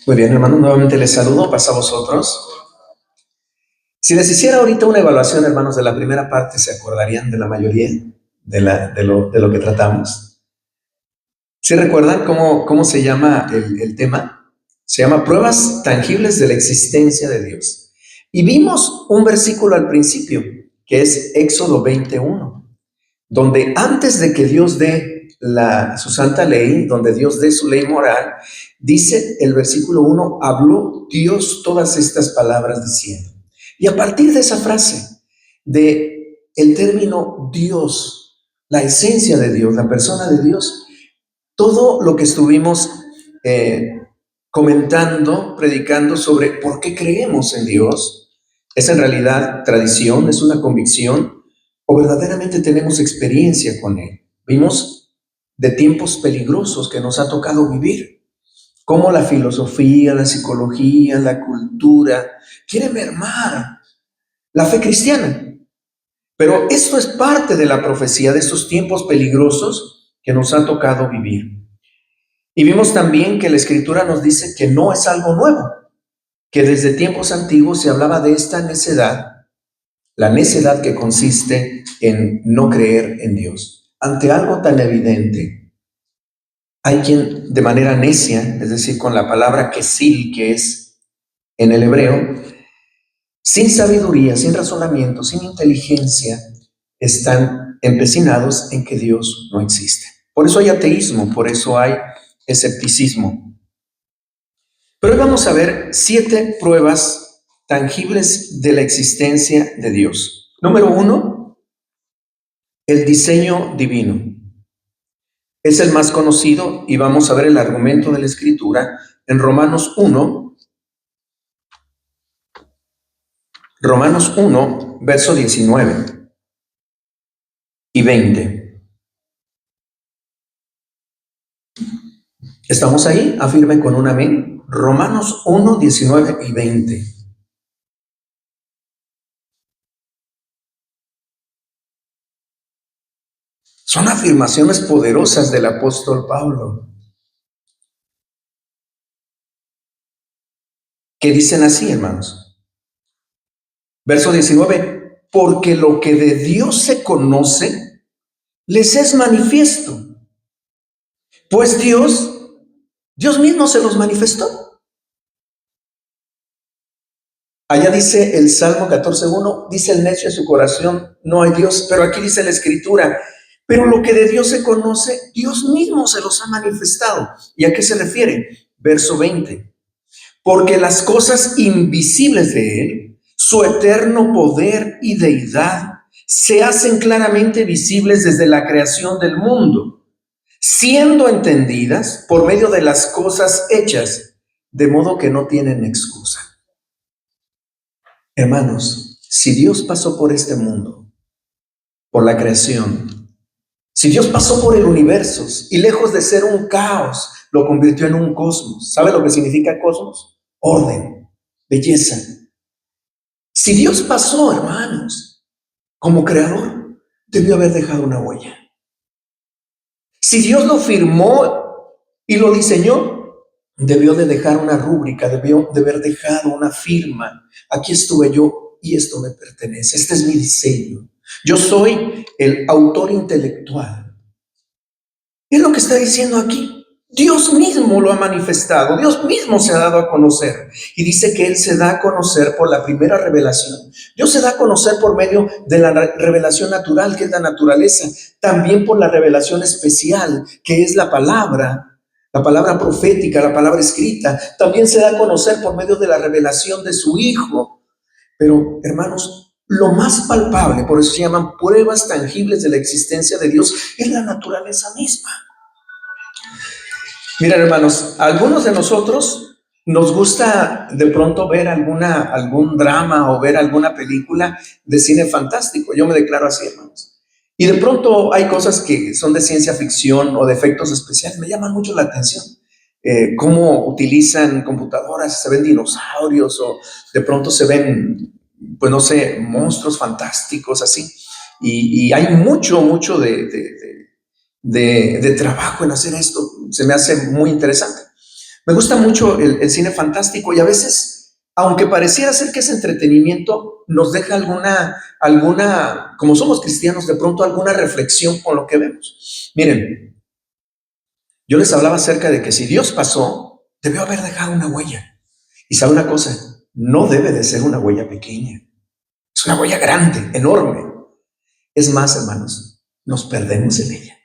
Muy bien, hermanos, nuevamente les saludo, pasa a vosotros. Si les hiciera ahorita una evaluación, hermanos, de la primera parte, ¿se acordarían de la mayoría de lo que tratamos? ¿Sí recuerdan cómo se llama el tema? Se llama Pruebas tangibles de la existencia de Dios. Y vimos un versículo al principio, que es Éxodo 21, donde antes de que Dios dé su santa ley, donde Dios dé su ley moral, dice el versículo 1, habló Dios todas estas palabras diciendo. Y a partir de esa frase, de el término Dios, la esencia de Dios, la persona de Dios, todo lo que estuvimos eh, comentando, predicando sobre por qué creemos en Dios, es en realidad tradición, es una convicción, o verdaderamente tenemos experiencia con Él. Vimos de tiempos peligrosos que nos ha tocado vivir, cómo la filosofía, la psicología, la cultura quiere mermar la fe cristiana. Pero esto es parte de la profecía de estos tiempos peligrosos que nos ha tocado vivir. Y vimos también que la Escritura nos dice que no es algo nuevo, que desde tiempos antiguos se hablaba de esta necedad, la necedad que consiste en no creer en Dios. Ante algo tan evidente, hay quien de manera necia, es decir, con la palabra kesil, que es en el hebreo, sin sabiduría, sin razonamiento, sin inteligencia, están empecinados en que Dios no existe. Por eso hay ateísmo, por eso hay escepticismo. Pero hoy vamos a ver 7 pruebas tangibles de la existencia de Dios. Número 1, el diseño divino. Es el más conocido y vamos a ver el argumento de la Escritura en Romanos 1, verso 19 y 20. ¿Estamos ahí? Afirmen con un amén. Romanos 1, 19 y 20. Son afirmaciones poderosas del apóstol Pablo, que dicen así, hermanos. Verso 19, porque lo que de Dios se conoce, les es manifiesto. Pues Dios mismo se los manifestó. Allá dice el Salmo 14:1, dice el necio en su corazón, no hay Dios, pero aquí dice la Escritura, pero lo que de Dios se conoce, Dios mismo se los ha manifestado. ¿Y a qué se refiere? Verso 20, porque las cosas invisibles de Él, su eterno poder y deidad, se hacen claramente visibles desde la creación del mundo, siendo entendidas por medio de las cosas hechas, de modo que no tienen excusa. Hermanos, si Dios pasó por este mundo, por la creación, si Dios pasó por el universo y lejos de ser un caos, lo convirtió en un cosmos. ¿Sabe lo que significa cosmos? Orden, belleza. Si Dios pasó, hermanos, como creador, debió haber dejado una huella. Si Dios lo firmó y lo diseñó, debió de dejar una rúbrica, debió de haber dejado una firma. Aquí estuve yo y esto me pertenece. Este es mi diseño. Yo soy el autor intelectual. Es lo que está diciendo aquí. Dios mismo lo ha manifestado, Dios mismo se ha dado a conocer y dice que Él se da a conocer por la primera revelación. Dios se da a conocer por medio de la revelación natural, que es la naturaleza, también por la revelación especial, que es la palabra profética, la palabra escrita. También se da a conocer por medio de la revelación de su Hijo. Pero, hermanos, lo más palpable, por eso se llaman pruebas tangibles de la existencia de Dios, es la naturaleza misma. Miren, hermanos, a algunos de nosotros nos gusta de pronto ver algún drama o ver alguna película de cine fantástico. Yo me declaro así, hermanos. Y de pronto hay cosas que son de ciencia ficción o de efectos especiales. Me llaman mucho la atención. Cómo utilizan computadoras, se ven dinosaurios o de pronto se ven, pues no sé, monstruos fantásticos así. Y hay mucho de trabajo en hacer esto. Se me hace muy interesante. Me gusta mucho el cine fantástico y a veces, aunque pareciera ser que es entretenimiento, nos deja como somos cristianos, de pronto alguna reflexión con lo que vemos. Miren, yo les hablaba acerca de que si Dios pasó, debió haber dejado una huella. Y sabe una cosa, no debe de ser una huella pequeña, es una huella grande, enorme. Es más, hermanos, nos perdemos en ella.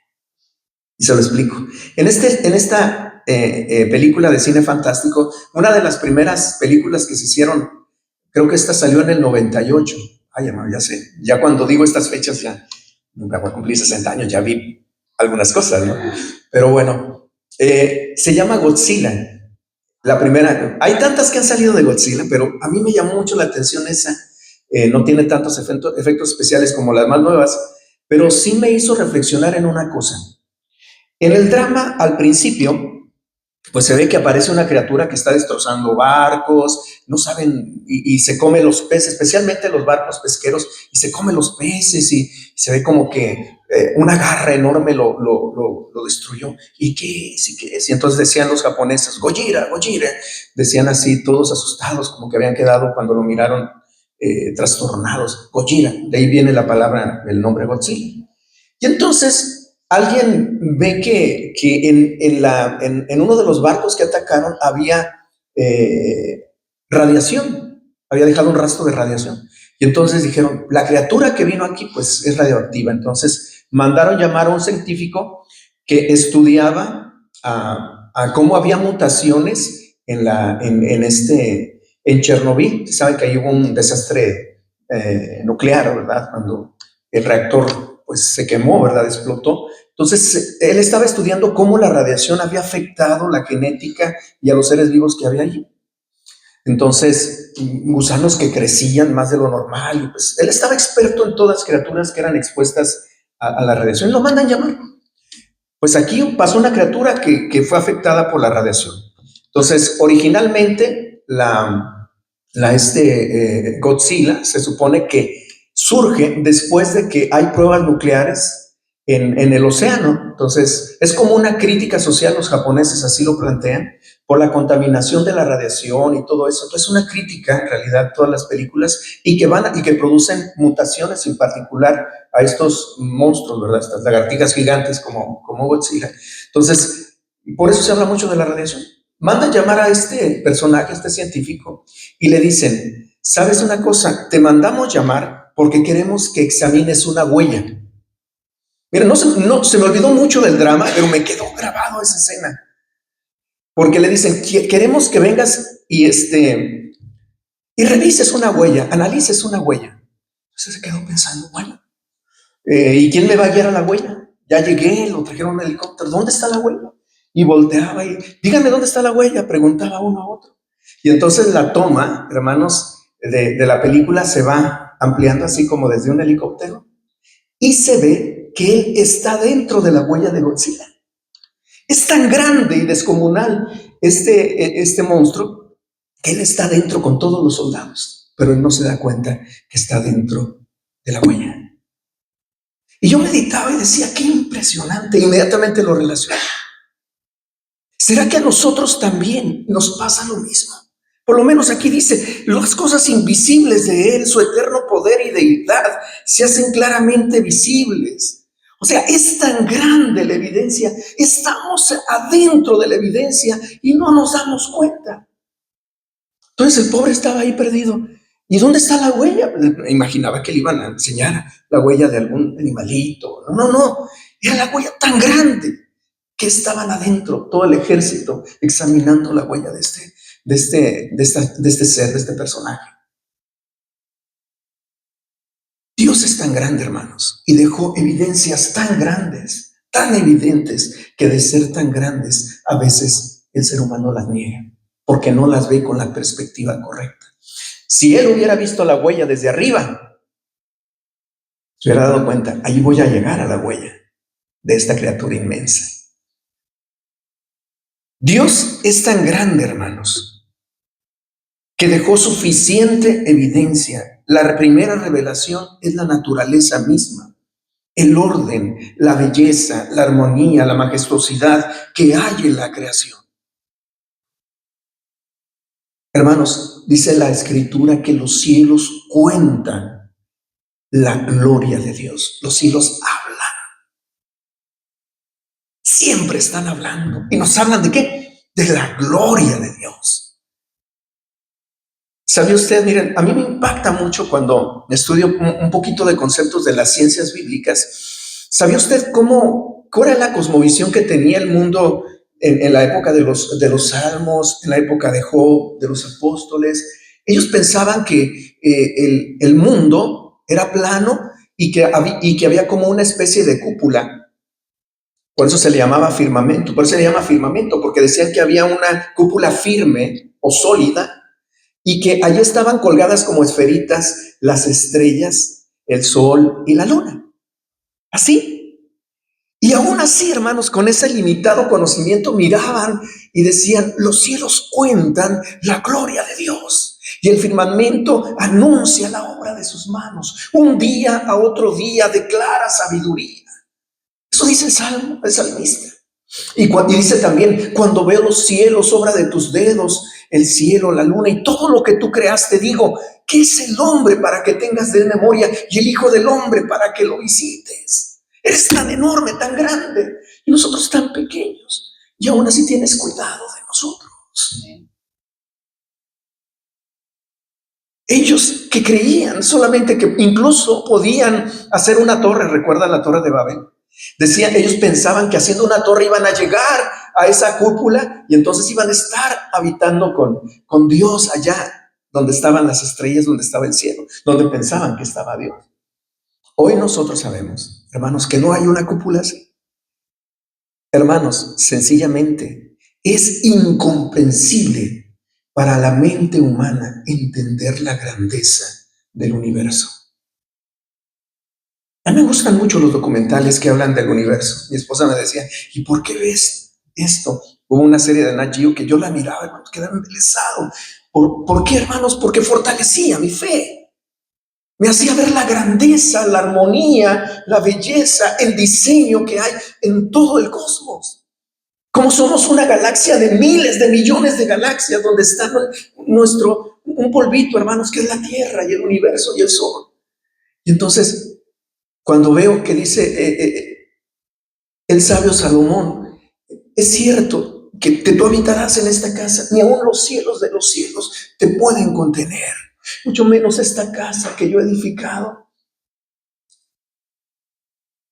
Y se lo explico. En esta película de cine fantástico, una de las primeras películas que se hicieron, creo que esta salió en el 98. Ay, hermano, ya sé. Ya cuando digo estas fechas, ya nunca voy a cumplir 60 años, ya vi algunas cosas, ¿no? Pero bueno, se llama Godzilla. La primera, hay tantas que han salido de Godzilla, pero a mí me llamó mucho la atención esa. No tiene tantos efectos especiales como las más nuevas, pero sí me hizo reflexionar en una cosa. En el drama, al principio, pues se ve que aparece una criatura que está destrozando barcos, no saben, y se come los peces, especialmente los barcos pesqueros, y se come los peces, y se ve como que una garra enorme lo destruyó. ¿Y qué es? ¿Y qué es? Y entonces decían los japoneses, Gojira, Gojira, decían así, todos asustados, como que habían quedado cuando lo miraron trastornados, Gojira, de ahí viene la palabra, el nombre Godzilla. Y entonces alguien ve que en uno de los barcos que atacaron había radiación, había dejado un rastro de radiación. Y entonces dijeron, la criatura que vino aquí pues es radioactiva. Entonces mandaron llamar a un científico que estudiaba a cómo había mutaciones en Chernobyl. Saben que ahí hubo un desastre nuclear, ¿verdad? Cuando el reactor pues se quemó, ¿verdad? Explotó. Entonces, él estaba estudiando cómo la radiación había afectado la genética y a los seres vivos que había allí. Entonces, gusanos que crecían más de lo normal. Y pues, él estaba experto en todas las criaturas que eran expuestas a la radiación. Y lo mandan llamar. Pues aquí pasó una criatura que fue afectada por la radiación. Entonces, originalmente, Godzilla se supone que surge después de que hay pruebas nucleares en el océano. Entonces, es como una crítica social, los japoneses así lo plantean, por la contaminación de la radiación y todo eso. Entonces, una crítica, en realidad, todas las películas, y que producen mutaciones, en particular a estos monstruos, ¿verdad? Estas lagartijas gigantes como Godzilla. Entonces, por eso se habla mucho de la radiación. Mandan llamar a este personaje, a este científico, y le dicen, ¿sabes una cosa? Te mandamos llamar porque queremos que examines una huella. Mira, no se me olvidó mucho del drama, pero me quedó grabado esa escena. Porque le dicen, queremos que vengas y revises una huella, analices una huella. Entonces se quedó pensando, bueno, ¿y quién me va a guiar a la huella? Ya llegué, lo trajeron en helicóptero, ¿dónde está la huella? Y volteaba y, dígame dónde está la huella, preguntaba uno a otro. Y entonces la toma, hermanos, de la película se va ampliando así como desde un helicóptero y se ve que él está dentro de la huella de Godzilla. Es tan grande y descomunal este monstruo que él está dentro con todos los soldados, pero él no se da cuenta que está dentro de la huella. Y yo meditaba y decía, qué impresionante, inmediatamente lo relacioné. ¿Será que a nosotros también nos pasa lo mismo? Por lo menos aquí dice, las cosas invisibles de Él, su eterno poder y deidad, se hacen claramente visibles. O sea, es tan grande la evidencia, estamos adentro de la evidencia y no nos damos cuenta. Entonces el pobre estaba ahí perdido. ¿Y dónde está la huella? Imaginaba que le iban a enseñar la huella de algún animalito. No. Era la huella tan grande que estaban adentro, todo el ejército, examinando la huella de este ser, de este personaje. Dios es tan grande, hermanos, y dejó evidencias tan grandes, tan evidentes, que de ser tan grandes, a veces el ser humano las niega, porque no las ve con la perspectiva correcta. Si él hubiera visto la huella desde arriba, se hubiera dado cuenta, ahí voy a llegar a la huella de esta criatura inmensa. Dios es tan grande, hermanos, que dejó suficiente evidencia. La primera revelación es la naturaleza misma, el orden, la belleza, la armonía, la majestuosidad que hay en la creación. Hermanos, dice la Escritura que los cielos cuentan la gloria de Dios. Los cielos hablan. Siempre están hablando. ¿Y nos hablan de qué? De la gloria de Dios. ¿Sabe usted? Miren, a mí me impacta mucho cuando estudio un poquito de conceptos de las ciencias bíblicas. ¿Sabía usted cuál era la cosmovisión que tenía el mundo en la época de los Salmos, en la época de Job, de los apóstoles? Ellos pensaban que el mundo era plano y que había como una especie de cúpula. Por eso se le llamaba firmamento. Por eso se le llama firmamento, porque decían que había una cúpula firme o sólida y que allí estaban colgadas como esferitas las estrellas, el sol y la luna. Así. Y aún así, hermanos, con ese limitado conocimiento miraban y decían, los cielos cuentan la gloria de Dios y el firmamento anuncia la obra de sus manos. Un día a otro día declara sabiduría. Eso dice el salmista. Y dice también, cuando veo los cielos, obra de tus dedos, el cielo, la luna y todo lo que tú creaste, digo, ¿qué es el hombre para que tengas de él memoria y el hijo del hombre para que lo visites? Eres tan enorme, tan grande y nosotros tan pequeños y aún así tienes cuidado de nosotros. Ellos que creían solamente que incluso podían hacer una torre, ¿recuerda la torre de Babel? Decían, ellos pensaban que haciendo una torre iban a llegar a esa cúpula y entonces iban a estar habitando con Dios allá, donde estaban las estrellas, donde estaba el cielo, donde pensaban que estaba Dios. Hoy nosotros sabemos, hermanos, que no hay una cúpula así. Hermanos, sencillamente es incomprensible para la mente humana entender la grandeza del universo. A mí me gustan mucho los documentales que hablan del universo. Mi esposa me decía, ¿y por qué ves esto? Hubo una serie de Nat Geo que yo la miraba, hermanos, quedaba embelesado. ¿Por qué, hermanos? Porque fortalecía mi fe. Me hacía ver la grandeza, la armonía, la belleza, el diseño que hay en todo el cosmos. Como somos una galaxia de miles de millones de galaxias donde está un polvito, hermanos, que es la Tierra y el universo y el Sol. Y entonces, cuando veo que dice el sabio Salomón, es cierto que tú habitarás en esta casa, ni aun los cielos de los cielos te pueden contener, mucho menos esta casa que yo he edificado.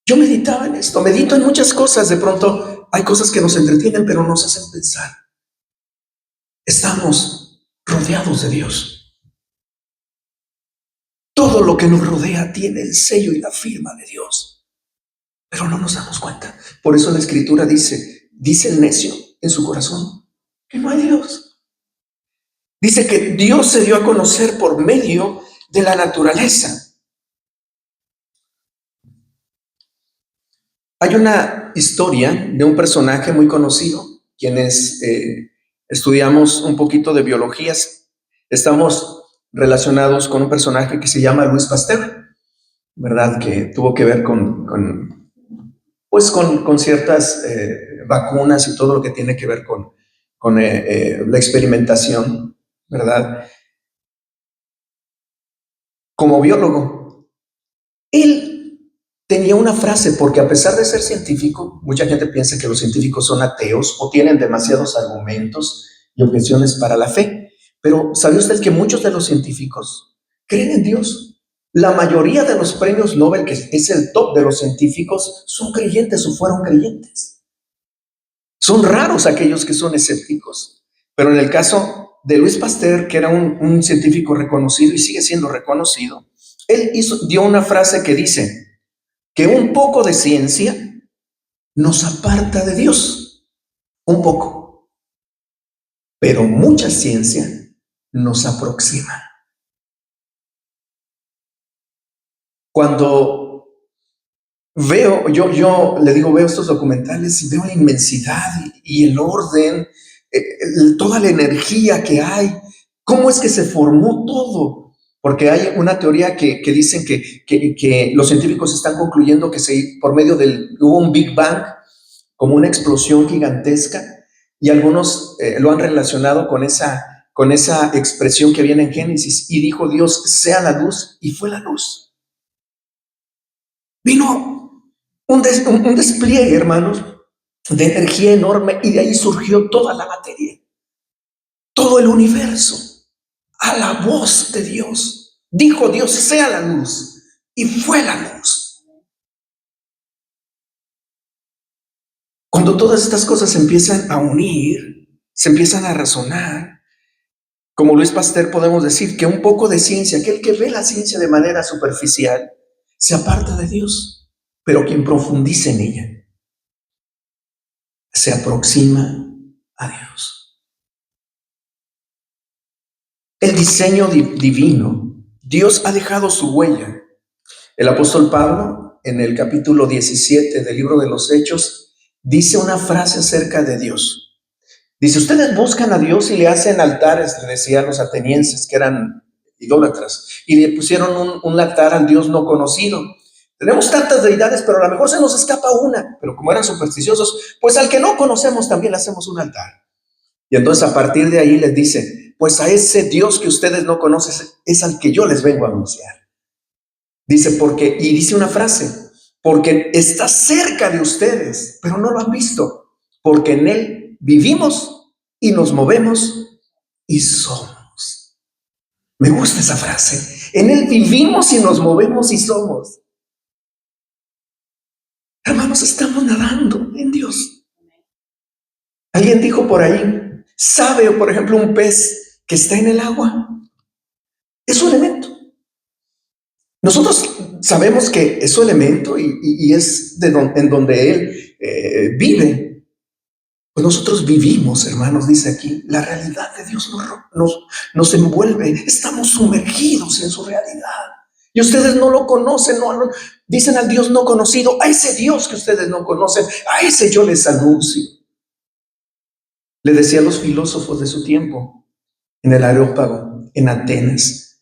Yo meditaba en esto, medito en muchas cosas, de pronto hay cosas que nos entretienen, pero nos hacen pensar. Estamos rodeados de Dios. Todo lo que nos rodea tiene el sello y la firma de Dios. Pero no nos damos cuenta. Por eso la Escritura dice el necio en su corazón que no hay Dios. Dice que Dios se dio a conocer por medio de la naturaleza. Hay una historia de un personaje muy conocido, quienes estudiamos un poquito de biologías, estamos relacionados con un personaje que se llama Louis Pasteur, ¿verdad? Que tuvo que ver con ciertas vacunas y todo lo que tiene que ver con la experimentación, ¿verdad? Como biólogo, él tenía una frase, porque a pesar de ser científico, mucha gente piensa que los científicos son ateos o tienen demasiados argumentos y objeciones para la fe. Pero ¿sabe usted que muchos de los científicos creen en Dios? La mayoría de los premios Nobel, que es el top de los científicos, son creyentes o fueron creyentes. Son raros aquellos que son escépticos. Pero en el caso de Louis Pasteur, que era un científico reconocido y sigue siendo reconocido, él dio una frase que dice que un poco de ciencia nos aparta de Dios. Un poco. Pero mucha ciencia nos aproxima. Cuando yo le digo, veo estos documentales y veo la inmensidad y el orden, toda la energía que hay, cómo es que se formó todo. Porque hay una teoría que dicen que los científicos están concluyendo que por medio hubo un Big Bang, como una explosión gigantesca, y algunos lo han relacionado con con esa expresión que viene en Génesis, y dijo Dios, sea la luz, y fue la luz. Vino un despliegue, hermanos, de energía enorme, y de ahí surgió toda la materia, todo el universo, a la voz de Dios. Dijo Dios, sea la luz, y fue la luz. Cuando todas estas cosas se empiezan a unir, se empiezan a razonar, como Luis Pasteur podemos decir que un poco de ciencia, aquel que ve la ciencia de manera superficial, se aparta de Dios, pero quien profundice en ella, se aproxima a Dios. El diseño divino, Dios ha dejado su huella. El apóstol Pablo, en el capítulo 17 del libro de los Hechos, dice una frase acerca de Dios. Dice, ustedes buscan a Dios y le hacen altares, le decían los atenienses, que eran idólatras, y le pusieron un altar al Dios no conocido. Tenemos tantas deidades, pero a lo mejor se nos escapa una. Pero como eran supersticiosos, pues al que no conocemos también le hacemos un altar. Y entonces a partir de ahí les dice, pues a ese Dios que ustedes no conocen es al que yo les vengo a anunciar. Dice, y dice una frase, porque está cerca de ustedes, pero no lo han visto, porque en Él vivimos y nos movemos y somos. Me gusta esa frase. En Él vivimos y nos movemos y somos. Hermanos, estamos nadando en Dios. Alguien dijo por ahí, ¿sabe, por ejemplo, un pez que está en el agua? Es un elemento. Nosotros sabemos que es su elemento y es en donde Él vive. Pues nosotros vivimos, hermanos, dice aquí, la realidad de Dios nos envuelve, estamos sumergidos en su realidad. Y ustedes no lo conocen, dicen al Dios no conocido, a ese Dios que ustedes no conocen, a ese yo les anuncio. Le decía a los filósofos de su tiempo, en el Areópago, en Atenas,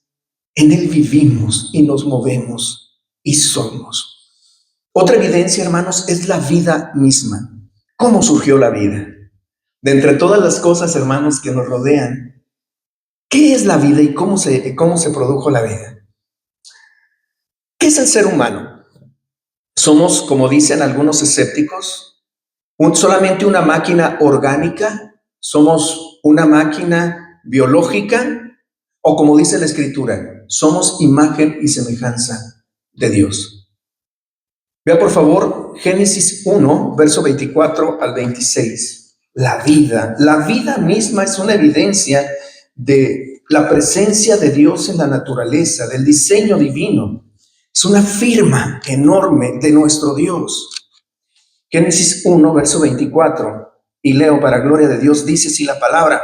en Él vivimos y nos movemos y somos. Otra evidencia, hermanos, es la vida misma. ¿Cómo surgió la vida? De entre todas las cosas, hermanos, que nos rodean, ¿qué es la vida y cómo se produjo la vida? ¿Qué es el ser humano? Somos, como dicen algunos escépticos, solamente una máquina orgánica, somos una máquina biológica, o como dice la Escritura, somos imagen y semejanza de Dios. Vea por favor Génesis 1, verso 24 al 26. La vida misma es una evidencia de la presencia de Dios en la naturaleza, del diseño divino. Es una firma enorme de nuestro Dios. Génesis 1, verso 24, y leo para gloria de Dios, dice así la palabra.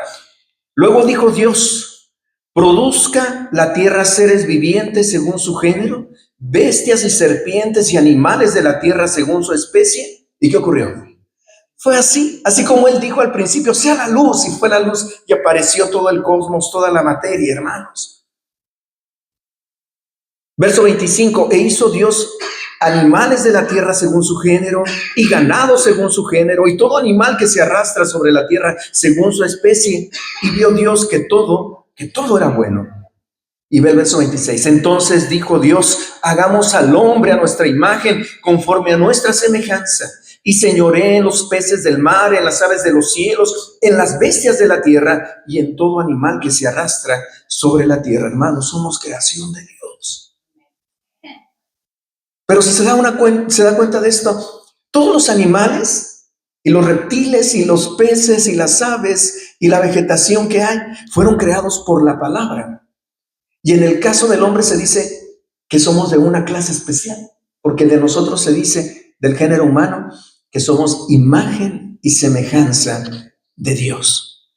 Luego dijo Dios, produzca la tierra seres vivientes según su género, bestias y serpientes y animales de la tierra según su especie. ¿Y qué ocurrió? Fue así como Él dijo al principio, sea la luz, y fue la luz, y apareció todo el cosmos, toda la materia, hermanos. Verso 25, e hizo Dios animales de la tierra según su género, y ganado según su género, y todo animal que se arrastra sobre la tierra según su especie, y vio Dios que todo era bueno. Y ve el verso 26, entonces dijo Dios, hagamos al hombre a nuestra imagen, conforme a nuestra semejanza, y señoree en los peces del mar, en las aves de los cielos, en las bestias de la tierra, y en todo animal que se arrastra sobre la tierra. Hermanos, somos creación de Dios. Pero si se da cuenta de esto, todos los animales, y los reptiles, y los peces, y las aves, y la vegetación que hay, fueron creados por la palabra. Y en el caso del hombre se dice que somos de una clase especial, porque de nosotros se dice, del género humano, que somos imagen y semejanza de Dios.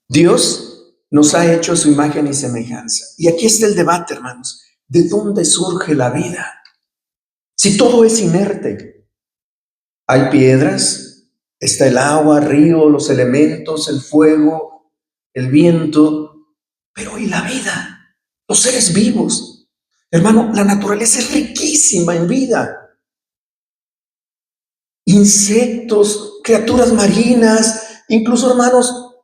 Dios nos ha hecho su imagen y semejanza. Y aquí está el debate, hermanos. ¿De dónde surge la vida? Si todo es inerte, hay piedras, está el agua, río, los elementos, el fuego, el viento, pero ¿y la vida? Los seres vivos. Hermano, la naturaleza es riquísima en vida. Insectos, criaturas marinas, Incluso, hermanos,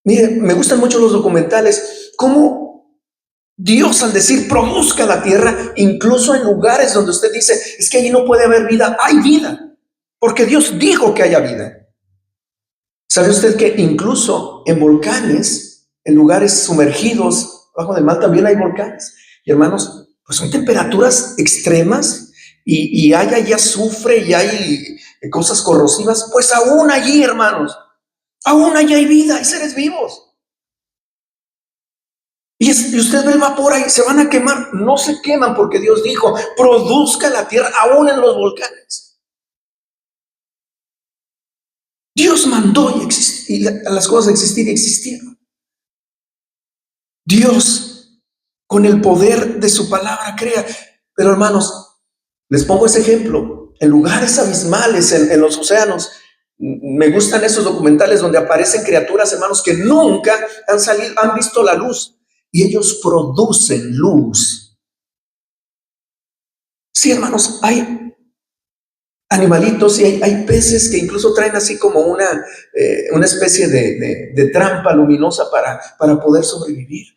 miren, me gustan mucho los documentales, cómo Dios al decir produzca la tierra, incluso en lugares donde usted dice, es que allí no puede haber vida, hay vida, porque Dios dijo que haya vida. ¿Sabe usted que incluso en volcanes, en lugares sumergidos bajo del mar, también hay volcanes? Y hermanos, pues son temperaturas extremas y hay allí azufre y hay cosas corrosivas, pues aún allí, hermanos, aún allí hay vida, hay seres vivos. Y usted ve el vapor ahí, se van a quemar, no se queman porque Dios dijo, produzca la tierra aún en los volcanes. Dios mandó y las cosas existir y existieron. Dios, con el poder de su palabra, crea. Pero hermanos, les pongo ese ejemplo. En lugares abismales, en los océanos, me gustan esos documentales donde aparecen criaturas, hermanos, que nunca han visto la luz. Y ellos producen luz. Sí, hermanos, hay animalitos y hay peces que incluso traen así como una especie de trampa luminosa para poder sobrevivir.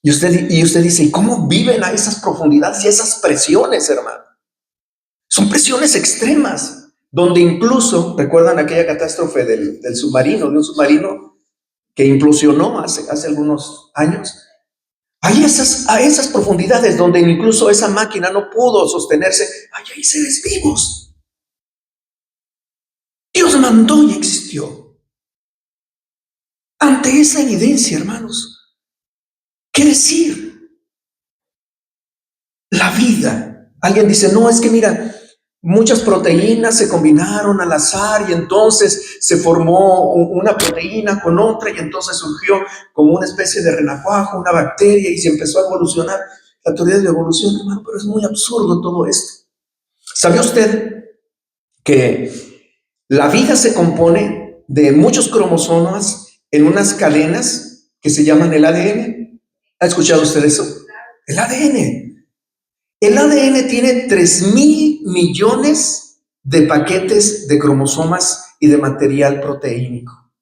Y usted dice, ¿y cómo viven a esas profundidades y esas presiones, hermano? Son presiones extremas, donde incluso, ¿recuerdan aquella catástrofe del submarino, de un submarino que implosionó hace algunos años? Hay a esas profundidades donde incluso esa máquina no pudo sostenerse, hay seres vivos. Dios mandó y existió. Ante esa evidencia, hermanos, ¿qué decir? La vida. Alguien dice, no, es que mira, muchas proteínas se combinaron al azar y entonces se formó una proteína con otra y entonces surgió como una especie de renacuajo, una bacteria y se empezó a evolucionar. La teoría de la evolución, hermano, pero es muy absurdo todo esto. ¿Sabía usted que la vida se compone de muchos cromosomas en unas cadenas que se llaman el ADN? ¿Ha escuchado usted eso? El ADN. El ADN tiene 3,000 millones de paquetes de cromosomas y de material proteínico.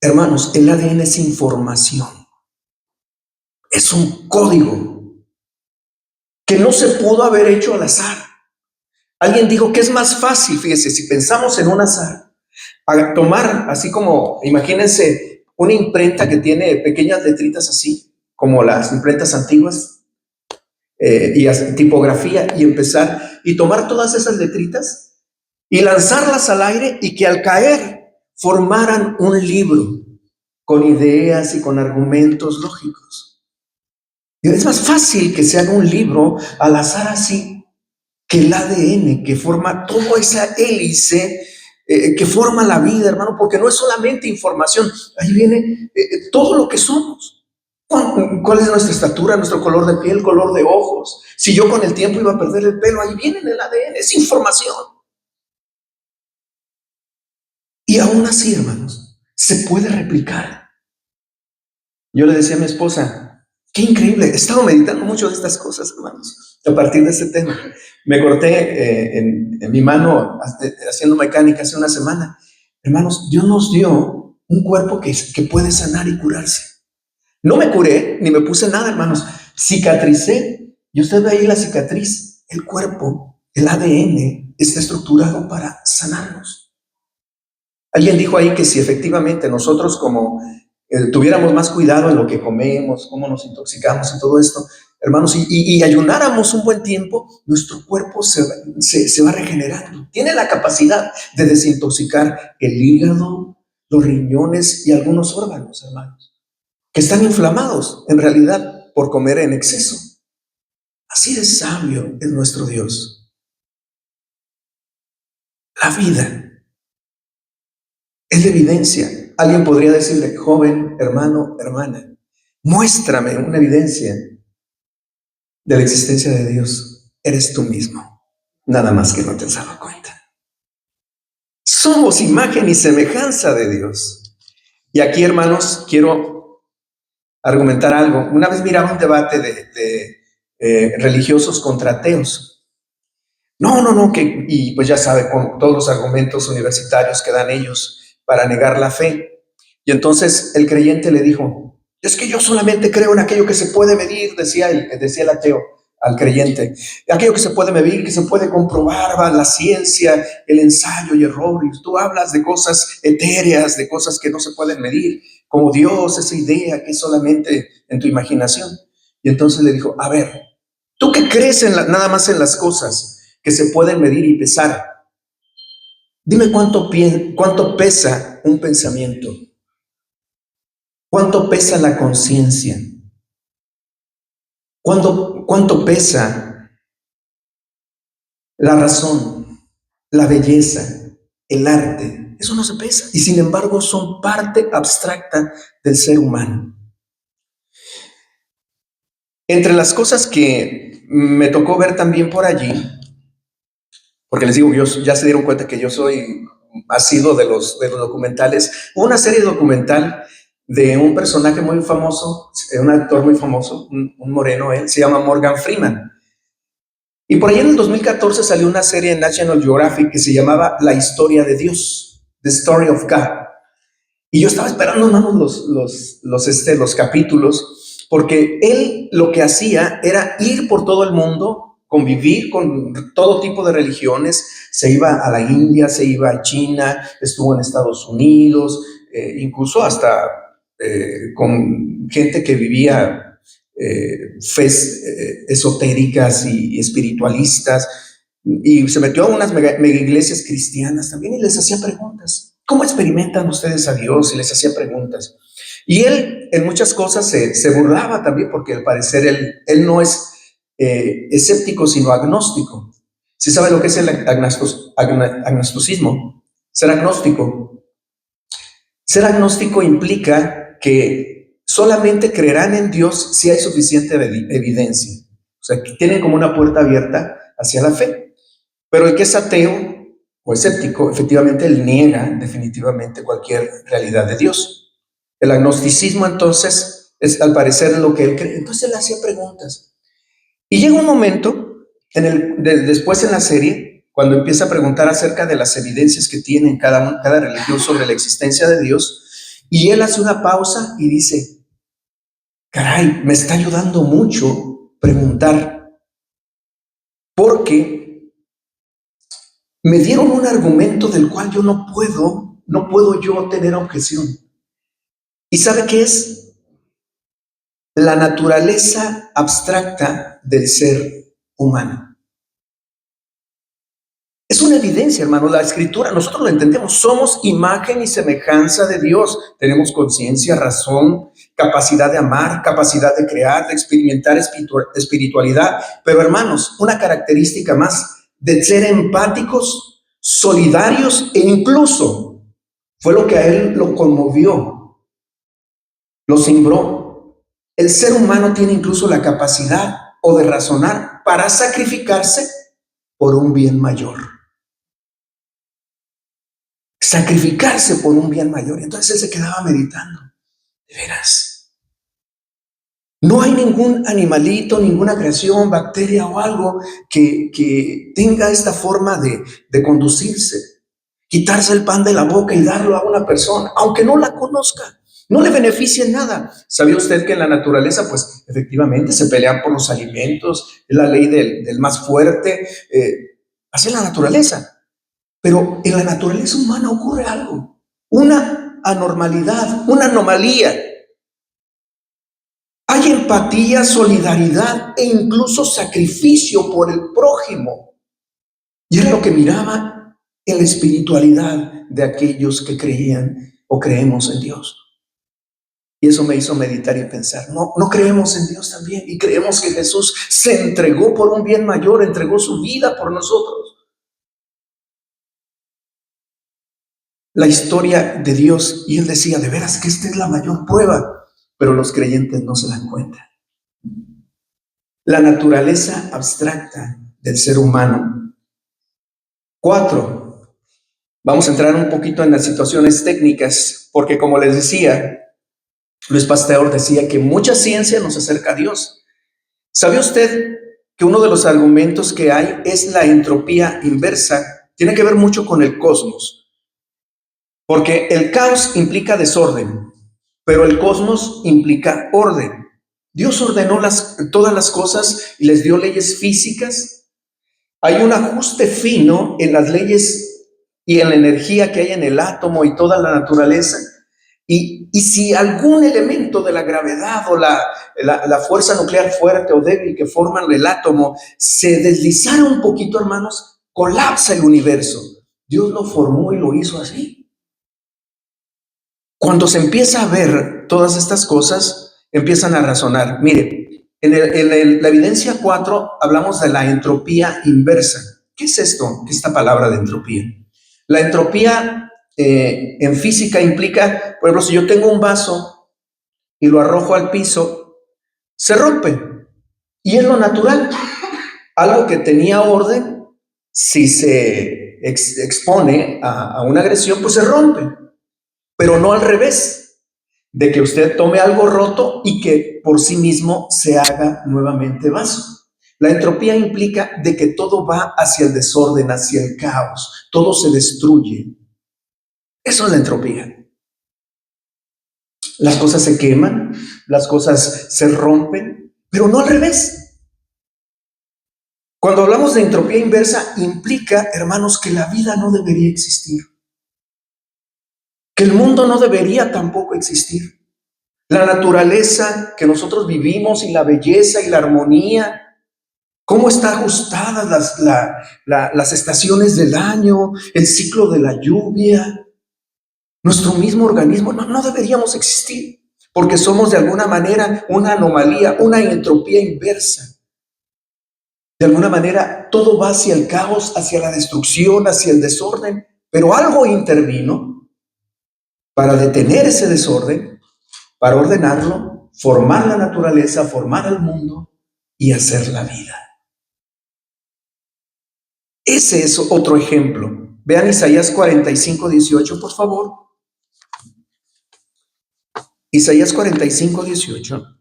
Hermanos, el ADN es información. Es un código que no se pudo haber hecho al azar. Alguien dijo que es más fácil, fíjese, si pensamos en un azar, a tomar así como, imagínense, una imprenta que tiene pequeñas letritas así, como las imprentas antiguas, y tipografía, y empezar y tomar todas esas letritas y lanzarlas al aire y que al caer formaran un libro con ideas y con argumentos lógicos. Y es más fácil que se haga un libro al azar así que el ADN que forma toda esa hélice que forma la vida, hermano, porque no es solamente información, ahí viene todo lo que somos. ¿Cuál es nuestra estatura, nuestro color de piel, color de ojos? Si yo con el tiempo iba a perder el pelo, ahí viene en el ADN, es información. Y aún así, hermanos, se puede replicar. Yo le decía a mi esposa, qué increíble, he estado meditando mucho de estas cosas, hermanos, a partir de este tema. Me corté en mi mano haciendo mecánica hace una semana. Hermanos, Dios nos dio un cuerpo que puede sanar y curarse. No me curé, ni me puse nada, hermanos. Cicatricé. Y usted ve ahí la cicatriz. El cuerpo, el ADN, está estructurado para sanarnos. Alguien dijo ahí que si efectivamente nosotros como tuviéramos más cuidado en lo que comemos, cómo nos intoxicamos y todo esto, hermanos, y ayunáramos un buen tiempo, nuestro cuerpo se va regenerando. Tiene la capacidad de desintoxicar el hígado, los riñones y algunos órganos, hermanos, que están inflamados en realidad por comer en exceso. Así de sabio es nuestro Dios. La vida es la evidencia. Alguien podría decirle, joven, hermano, hermana, muéstrame una evidencia de la existencia de Dios. Eres tú mismo, nada más que no te has dado cuenta. Somos imagen y semejanza de Dios. Y aquí, hermanos, quiero argumentar algo. Una vez miraba un debate de religiosos contra ateos. No, y pues ya sabe, con todos los argumentos universitarios que dan ellos para negar la fe. Y entonces el creyente le dijo, es que yo solamente creo en aquello que se puede medir, decía el ateo al creyente, aquello que se puede medir, que se puede comprobar, va, la ciencia, el ensayo y error, y tú hablas de cosas etéreas, de cosas que no se pueden medir, como Dios, esa idea que es solamente en tu imaginación. Y entonces le dijo, a ver, ¿tú qué crees nada más en las cosas que se pueden medir y pesar? Dime cuánto pesa un pensamiento, cuánto pesa la conciencia, cuánto pesa la razón, la belleza, el arte. Eso no se pesa y sin embargo son parte abstracta del ser humano. Entre las cosas que me tocó ver también por allí, porque les digo, ya se dieron cuenta que yo soy asiduo de los documentales, una serie documental de un personaje muy famoso, un actor muy famoso, un moreno, se llama Morgan Freeman. Y por ahí en el 2014 salió una serie en National Geographic que se llamaba La historia de Dios, The Story of God. Y yo estaba esperando, hermanos, los capítulos, porque él lo que hacía era ir por todo el mundo, convivir con todo tipo de religiones. Se iba a la India, se iba a China, estuvo en Estados Unidos, incluso hasta con gente que vivía fes esotéricas y espiritualistas, y se metió a unas mega iglesias cristianas también y les hacía preguntas. ¿Cómo experimentan ustedes a Dios? Y les hacía preguntas. Y él en muchas cosas se burlaba también, porque al parecer él no es escéptico, sino agnóstico. ¿Sí sabe lo que es el agnosticismo? Ser agnóstico. Ser agnóstico implica que solamente creerán en Dios si hay suficiente evidencia. O sea, que tienen como una puerta abierta hacia la fe. Pero el que es ateo o escéptico, efectivamente, él niega definitivamente cualquier realidad de Dios. El agnosticismo, entonces, es al parecer lo que él cree. Entonces él hacía preguntas. Y llega un momento, después en la serie, cuando empieza a preguntar acerca de las evidencias que tiene cada religión sobre la existencia de Dios, y él hace una pausa y dice, caray, me está ayudando mucho preguntar, porque me dieron un argumento del cual yo no puedo yo tener objeción. ¿Y sabe qué es? La naturaleza abstracta del ser humano. Es una evidencia, hermano, la escritura, nosotros lo entendemos, somos imagen y semejanza de Dios, tenemos conciencia, razón, capacidad de amar, capacidad de crear, de experimentar espiritualidad, pero hermanos, una característica más, de ser empáticos, solidarios e incluso, fue lo que a él lo conmovió, lo cimbró. El ser humano tiene incluso la capacidad o de razonar para sacrificarse por un bien mayor. Sacrificarse por un bien mayor. Entonces él se quedaba meditando. De veras. No hay ningún animalito, ninguna creación, bacteria o algo que tenga esta forma de conducirse. Quitarse el pan de la boca y darlo a una persona, aunque no la conozca, no le beneficie en nada. ¿Sabía usted que en la naturaleza, pues efectivamente se pelean por los alimentos? Es la ley del más fuerte. Así es la naturaleza. Pero en la naturaleza humana ocurre algo, una anormalidad, una anomalía. Hay empatía, solidaridad e incluso sacrificio por el prójimo. Y era lo que miraba en la espiritualidad de aquellos que creían o creemos en Dios. Y eso me hizo meditar y pensar, no creemos en Dios también y creemos que Jesús se entregó por un bien mayor, entregó su vida por nosotros. La historia de Dios, y él decía, de veras que esta es la mayor prueba, pero los creyentes no se dan cuenta. La naturaleza abstracta del ser humano. 4, vamos a entrar un poquito en las situaciones técnicas, porque como les decía, Luis Pasteur decía que mucha ciencia nos acerca a Dios. ¿Sabe usted que uno de los argumentos que hay es la entropía inversa? Tiene que ver mucho con el cosmos. Porque el caos implica desorden, pero el cosmos implica orden. Dios ordenó todas las cosas y les dio leyes físicas. Hay un ajuste fino en las leyes y en la energía que hay en el átomo y toda la naturaleza. Y si algún elemento de la gravedad o la fuerza nuclear fuerte o débil que forman el átomo se deslizara un poquito, hermanos, colapsa el universo. Dios lo formó y lo hizo así. Cuando se empieza a ver todas estas cosas, empiezan a razonar. Mire, en la evidencia 4 hablamos de la entropía inversa. ¿Qué es esto? Esta palabra de entropía. La entropía en física implica, por ejemplo, si yo tengo un vaso y lo arrojo al piso, se rompe. Y es lo natural. Algo que tenía orden, si se expone a una agresión, pues se rompe. Pero no al revés, de que usted tome algo roto y que por sí mismo se haga nuevamente vaso. La entropía implica de que todo va hacia el desorden, hacia el caos, todo se destruye. Eso es la entropía. Las cosas se queman, las cosas se rompen, pero no al revés. Cuando hablamos de entropía inversa, implica, hermanos, que la vida no debería existir, que el mundo no debería tampoco existir. La naturaleza que nosotros vivimos y la belleza y la armonía, cómo están ajustadas las estaciones del año, el ciclo de la lluvia, nuestro mismo organismo, no deberíamos existir, porque somos de alguna manera una anomalía, una entropía inversa. De alguna manera todo va hacia el caos, hacia la destrucción, hacia el desorden, pero algo intervino para detener ese desorden, para ordenarlo, formar la naturaleza, formar el mundo y hacer la vida. Ese es otro ejemplo. Vean Isaías 45:18, por favor. Isaías 45:18.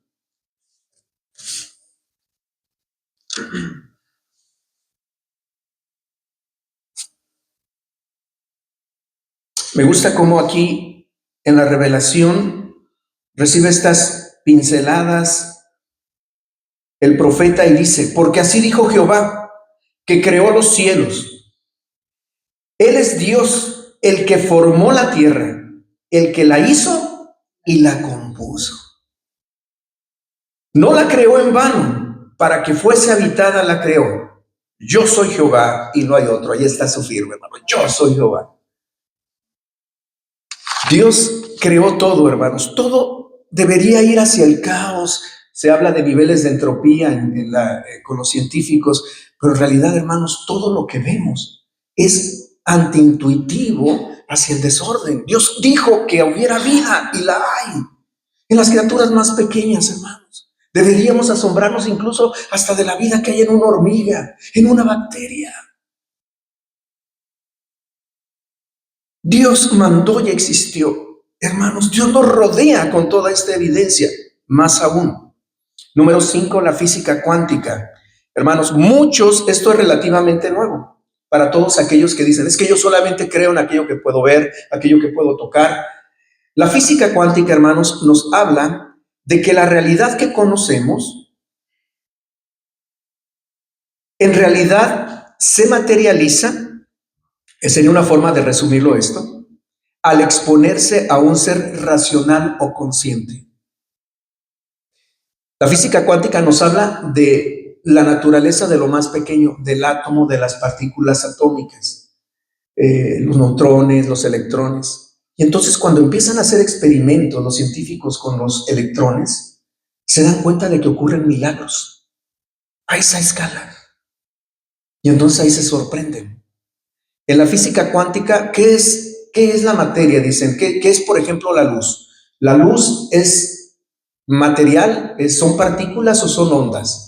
Me gusta cómo aquí en la revelación recibe estas pinceladas el profeta y dice, porque así dijo Jehová, que creó los cielos. Él es Dios, el que formó la tierra, el que la hizo y la compuso. No la creó en vano, para que fuese habitada la creó. Yo soy Jehová y no hay otro. Ahí está su firma, hermano. Yo soy Jehová. Dios creó todo, hermanos. Todo debería ir hacia el caos. Se habla de niveles de entropía con los científicos, pero en realidad, hermanos, todo lo que vemos es antiintuitivo hacia el desorden. Dios dijo que hubiera vida y la hay en las criaturas más pequeñas, hermanos. Deberíamos asombrarnos incluso hasta de la vida que hay en una hormiga, en una bacteria. Dios mandó y existió. Hermanos, Dios nos rodea con toda esta evidencia, más aún. Número 5, la física cuántica. Hermanos, esto es relativamente nuevo para todos aquellos que dicen, es que yo solamente creo en aquello que puedo ver, aquello que puedo tocar. La física cuántica, hermanos, nos habla de que la realidad que conocemos en realidad se materializa, sería una forma de resumirlo esto, al exponerse a un ser racional o consciente. La física cuántica nos habla de la naturaleza de lo más pequeño, del átomo, de las partículas atómicas, los neutrones, los electrones. Y entonces cuando empiezan a hacer experimentos los científicos con los electrones, se dan cuenta de que ocurren milagros a esa escala. Y entonces ahí se sorprenden. En la física cuántica, ¿qué es la materia? Dicen, ¿qué es, por ejemplo, la luz? La luz es material, son partículas o son ondas.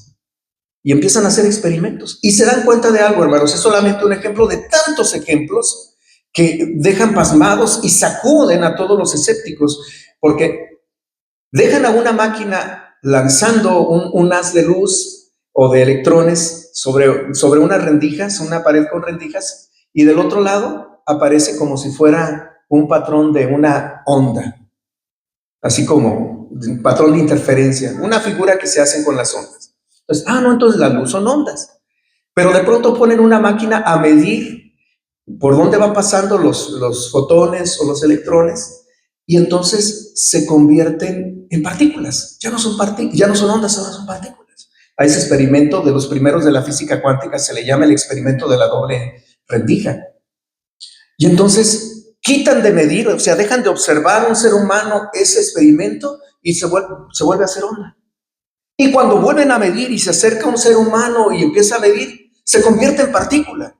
Y empiezan a hacer experimentos. Y se dan cuenta de algo, hermanos. Es solamente un ejemplo de tantos ejemplos que dejan pasmados y sacuden a todos los escépticos, porque dejan a una máquina lanzando un haz de luz o de electrones sobre unas rendijas, una pared con rendijas, y del otro lado aparece como si fuera un patrón de una onda, así como un patrón de interferencia, una figura que se hacen con las ondas. Entonces, no, entonces la luz son ondas. Pero de pronto ponen una máquina a medir por dónde van pasando los fotones o los electrones, y entonces se convierten en partículas. Ya no son ondas, ahora son partículas. A ese experimento de los primeros de la física cuántica se le llama el experimento de la doble rendija. Y entonces quitan de medir, o sea, dejan de observar a un ser humano ese experimento y se vuelve a hacer onda. Y cuando vuelven a medir y se acerca un ser humano y empieza a medir, se convierte en partícula.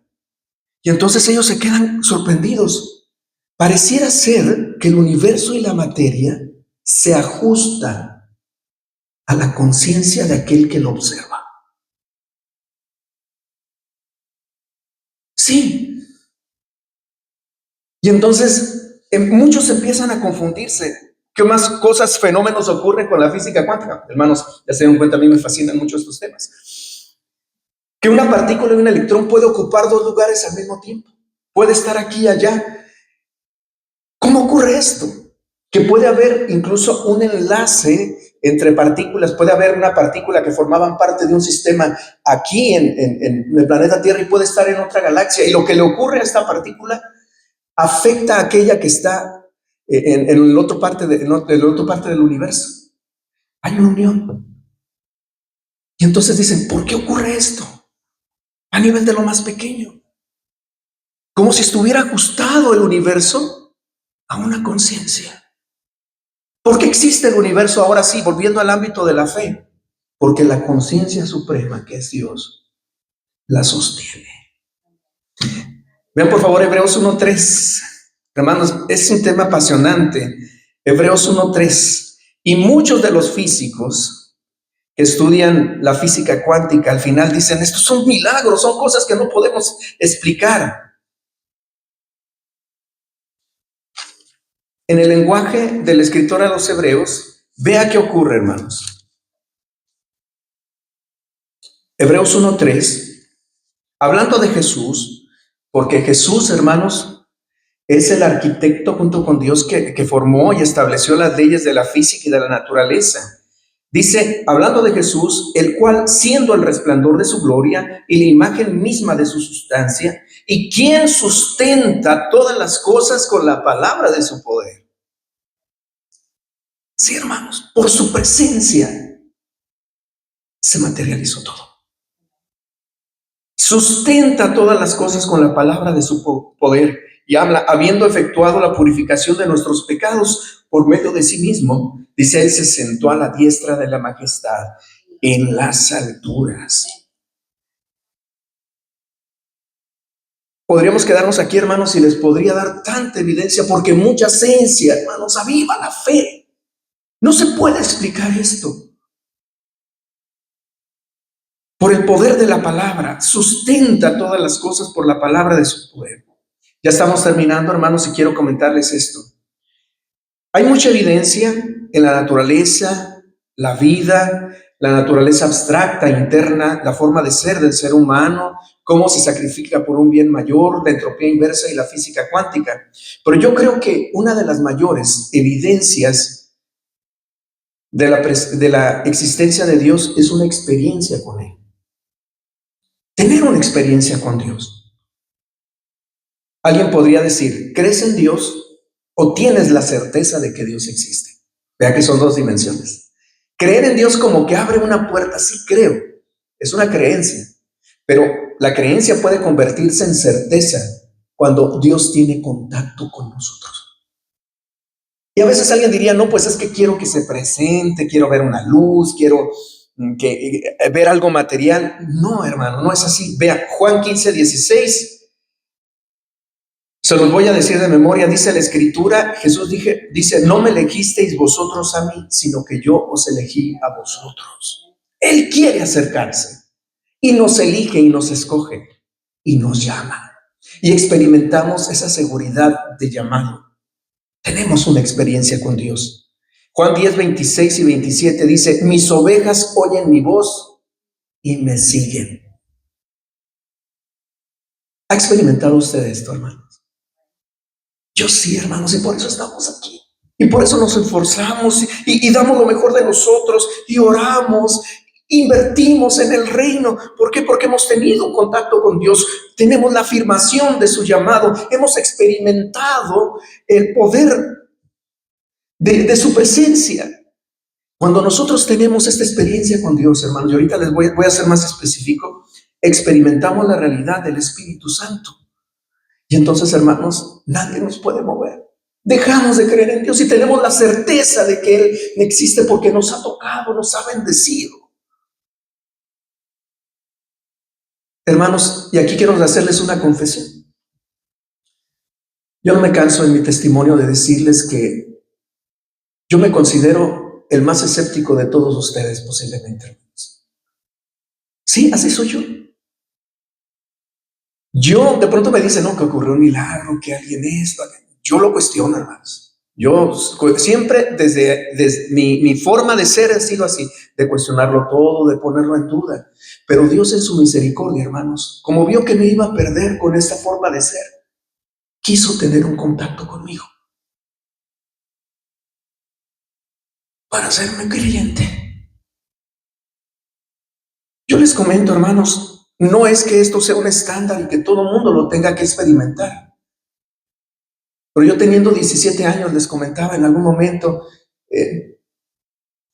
Y entonces ellos se quedan sorprendidos. Pareciera ser que el universo y la materia se ajustan a la conciencia de aquel que lo observa. Sí. Y entonces muchos empiezan a confundirse. ¿Qué más cosas, fenómenos ocurren con la física cuántica? Hermanos, ya se dan cuenta, a mí me fascinan mucho estos temas. Que una partícula y un electrón puede ocupar dos lugares al mismo tiempo. Puede estar aquí y allá. ¿Cómo ocurre esto? Que puede haber incluso un enlace entre partículas. Puede haber una partícula que formaban parte de un sistema aquí en el planeta Tierra y puede estar en otra galaxia. Y lo que le ocurre a esta partícula afecta a aquella que está en la otra parte del universo. Hay una unión. Y entonces dicen, ¿por qué ocurre esto? A nivel de lo más pequeño. Como si estuviera ajustado el universo a una conciencia. ¿Por qué existe el universo ahora sí, volviendo al ámbito de la fe? Porque la conciencia suprema, que es Dios, la sostiene. Vean por favor Hebreos 1:3. Hermanos, es un tema apasionante. Hebreos 1:3. Y muchos de los físicos que estudian la física cuántica al final dicen, estos son milagros, son cosas que no podemos explicar. En el lenguaje del escritor a los Hebreos, vea qué ocurre, hermanos. Hebreos 1:3, hablando de Jesús, porque Jesús, hermanos, es el arquitecto junto con Dios que formó y estableció las leyes de la física y de la naturaleza. Dice, hablando de Jesús, el cual, siendo el resplandor de su gloria y la imagen misma de su sustancia, y quien sustenta todas las cosas con la palabra de su poder. Sí, hermanos, por su presencia se materializó todo. Sustenta todas las cosas con la palabra de su poder. Y habla, habiendo efectuado la purificación de nuestros pecados por medio de sí mismo, dice, él se sentó a la diestra de la majestad en las alturas. Podríamos quedarnos aquí, hermanos, y les podría dar tanta evidencia, porque mucha ciencia, hermanos, aviva la fe. No se puede explicar esto. Por el poder de la palabra, sustenta todas las cosas por la palabra de su poder. Ya estamos terminando, hermanos, y quiero comentarles esto. Hay mucha evidencia en la naturaleza, la vida, la naturaleza abstracta, interna, la forma de ser del ser humano, cómo se sacrifica por un bien mayor, la entropía inversa y la física cuántica. Pero yo creo que una de las mayores evidencias de la existencia de Dios es una experiencia con Él. Tener una experiencia con Dios. Alguien podría decir, ¿crees en Dios o tienes la certeza de que Dios existe? Vea que son dos dimensiones. Creer en Dios como que abre una puerta, sí creo, es una creencia, pero la creencia puede convertirse en certeza cuando Dios tiene contacto con nosotros. Y a veces alguien diría, no, pues es que quiero que se presente, quiero ver una luz, quiero ver algo material. No, hermano, no es así. Vea, Juan 15:16. Se los voy a decir de memoria, dice la Escritura, Jesús dice, no me elegisteis vosotros a mí, sino que yo os elegí a vosotros. Él quiere acercarse y nos elige y nos escoge y nos llama. Y experimentamos esa seguridad de llamado. Tenemos una experiencia con Dios. Juan 10:26 y 27 dice, mis ovejas oyen mi voz y me siguen. ¿Ha experimentado usted esto, hermanos? Yo sí, hermanos, y por eso estamos aquí. Y por eso nos esforzamos y damos lo mejor de nosotros y oramos, invertimos en el reino. ¿Por qué? Porque hemos tenido contacto con Dios, tenemos la afirmación de su llamado, hemos experimentado el poder de su presencia. Cuando nosotros tenemos esta experiencia con Dios, hermanos, y ahorita les voy a ser más específico, experimentamos la realidad del Espíritu Santo. Y entonces, hermanos, nadie nos puede mover. Dejamos de creer en Dios y tenemos la certeza de que Él existe porque nos ha tocado, nos ha bendecido. Hermanos, y aquí quiero hacerles una confesión. Yo no me canso en mi testimonio de decirles que yo me considero el más escéptico de todos ustedes, posiblemente, hermanos. Sí, así soy yo. Yo, de pronto me dicen, no, que ocurrió un milagro, que alguien esto. Yo lo cuestiono, hermanos. Yo siempre, desde mi forma de ser ha sido así, de cuestionarlo todo, de ponerlo en duda. Pero Dios en su misericordia, hermanos, como vio que me iba a perder con esta forma de ser, quiso tener un contacto conmigo para hacerme creyente. Yo les comento, hermanos, no es que esto sea un estándar y que todo el mundo lo tenga que experimentar. Pero yo teniendo 17 años, les comentaba en algún momento,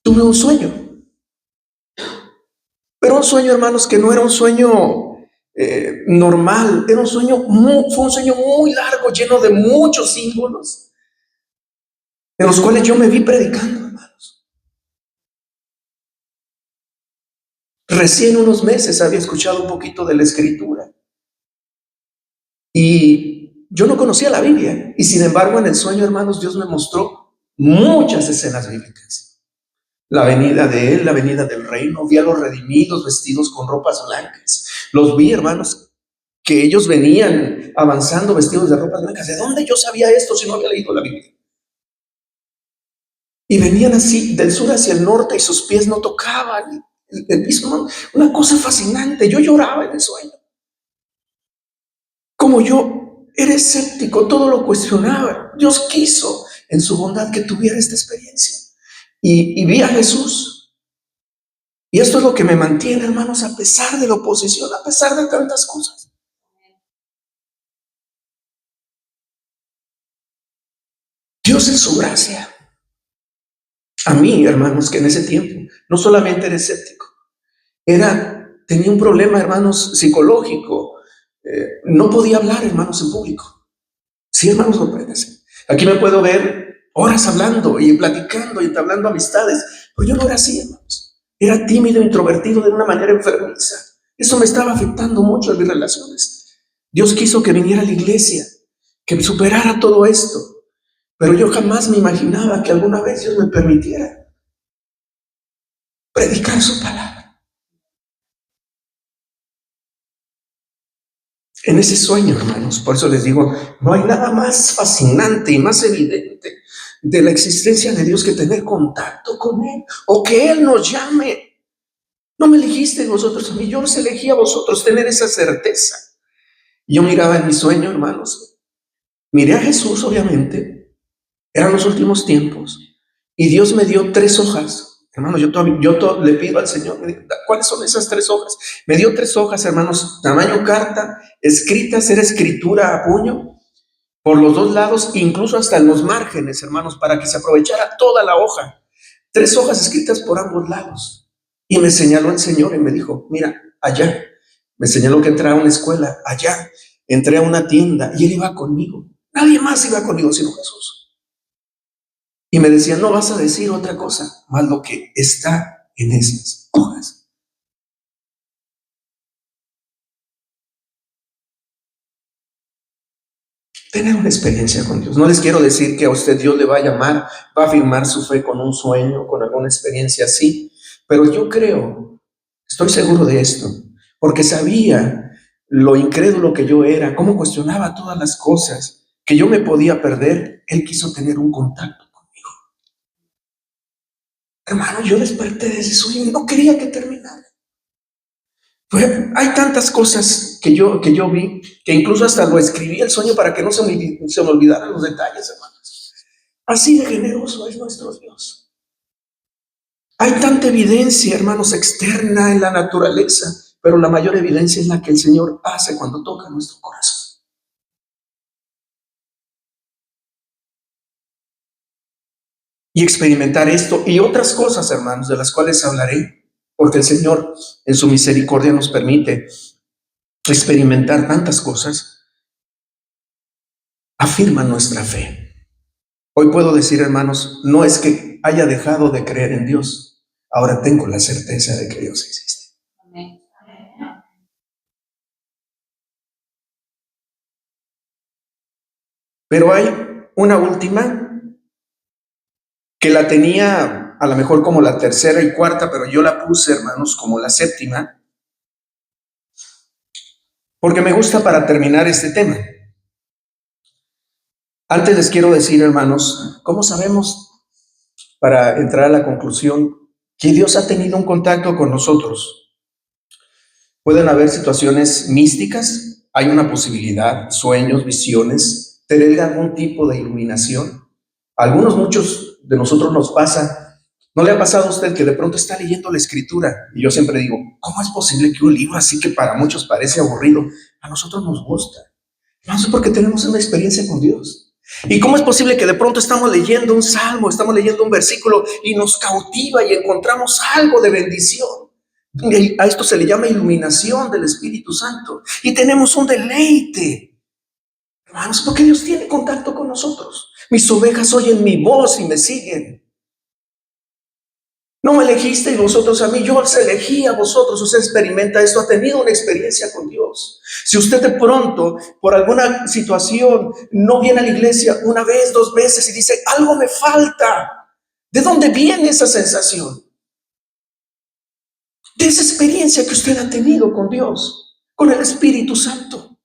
tuve un sueño. Pero un sueño, hermanos, que no era un sueño normal, era un sueño fue un sueño muy largo, lleno de muchos símbolos, en los cuales yo me vi predicando, hermanos. Recién unos meses había escuchado un poquito de la Escritura y yo no conocía la Biblia. Y sin embargo, en el sueño, hermanos, Dios me mostró muchas escenas bíblicas. La venida de Él, la venida del reino. Vi a los redimidos vestidos con ropas blancas. Los vi, hermanos, que ellos venían avanzando vestidos de ropas blancas. ¿De dónde yo sabía esto si no había leído la Biblia? Y venían así del sur hacia el norte y sus pies no tocaban el piso. Una cosa fascinante. Yo lloraba en el sueño. Como yo era escéptico, todo lo cuestionaba. Dios quiso en su bondad que tuviera esta experiencia. Y vi a Jesús. Y esto es lo que me mantiene, hermanos, a pesar de la oposición, a pesar de tantas cosas. Dios en su gracia. A mí, hermanos, que en ese tiempo no solamente era escéptico, tenía un problema, hermanos, psicológico. No podía hablar, hermanos, en público. Sí, hermanos, compréndase. Aquí me puedo ver horas hablando y platicando y entablando amistades, pero yo no era así, hermanos. Era tímido, introvertido de una manera enfermiza. Eso me estaba afectando mucho en mis relaciones. Dios quiso que viniera a la iglesia, que superara todo esto, pero yo jamás me imaginaba que alguna vez Dios me permitiera predicar su palabra. En ese sueño, hermanos, por eso les digo, no hay nada más fascinante y más evidente de la existencia de Dios que tener contacto con Él o que Él nos llame. No me elegiste vosotros a mí, yo os elegí a vosotros, tener esa certeza. Yo miraba en mi sueño, hermanos, miré a Jesús, obviamente, eran los últimos tiempos, y Dios me dio 3 hojas. Hermanos, yo le pido al Señor, ¿cuáles son esas 3 hojas? Me dio 3 hojas, hermanos, tamaño carta, escritas, era escritura a puño, por los 2 lados, incluso hasta en los márgenes, hermanos, para que se aprovechara toda la hoja. 3 hojas escritas por ambos lados. Y me señaló el Señor y me dijo, mira, allá. Me señaló que entré a una escuela, allá. Entré a una tienda y Él iba conmigo. Nadie más iba conmigo sino Jesús. Y me decía, no vas a decir otra cosa más lo que está en esas hojas. Tener una experiencia con Dios. No les quiero decir que a usted Dios le va a llamar, va a afirmar su fe con un sueño, con alguna experiencia así. Pero yo creo, estoy seguro de esto, porque sabía lo incrédulo que yo era, cómo cuestionaba todas las cosas, que yo me podía perder. Él quiso tener un contacto conmigo. Hermano, yo desperté de ese sueño y no quería que terminara. Pues, hay tantas cosas que yo vi, que incluso hasta lo escribí el sueño para que no se me olvidaran los detalles, hermanos. Así de generoso es nuestro Dios. Hay tanta evidencia, hermanos, externa en la naturaleza, pero la mayor evidencia es la que el Señor hace cuando toca nuestro corazón. Y experimentar esto y otras cosas, hermanos, de las cuales hablaré, porque el Señor en su misericordia nos permite experimentar tantas cosas, afirma nuestra fe. Hoy puedo decir, hermanos, no es que haya dejado de creer en Dios, ahora tengo la certeza de que Dios existe. Amén. Pero hay una última que la tenía a lo mejor como la tercera y cuarta, pero yo la puse, hermanos, como la séptima, porque me gusta para terminar este tema. Antes les quiero decir, hermanos, ¿cómo sabemos, para entrar a la conclusión, que Dios ha tenido un contacto con nosotros? Pueden haber situaciones místicas, hay una posibilidad, sueños, visiones, tener algún tipo de iluminación. Muchos de nosotros nos pasa. ¿No le ha pasado a usted que de pronto está leyendo la escritura? Y yo siempre digo, ¿cómo es posible que un libro así que para muchos parece aburrido, a nosotros nos gusta? No sé, porque tenemos una experiencia con Dios. ¿Y cómo es posible que de pronto estamos leyendo un salmo, estamos leyendo un versículo y nos cautiva y encontramos algo de bendición? A esto se le llama iluminación del Espíritu Santo. Y tenemos un deleite, hermanos, porque Dios tiene contacto con nosotros. Mis ovejas oyen mi voz y me siguen. No me elegisteis vosotros a mí, yo os elegí a vosotros. Usted experimenta esto, ha tenido una experiencia con Dios. Si usted de pronto, por alguna situación, no viene a la iglesia una vez, dos veces y dice, algo me falta, ¿de dónde viene esa sensación? De esa experiencia que usted ha tenido con Dios, con el Espíritu Santo.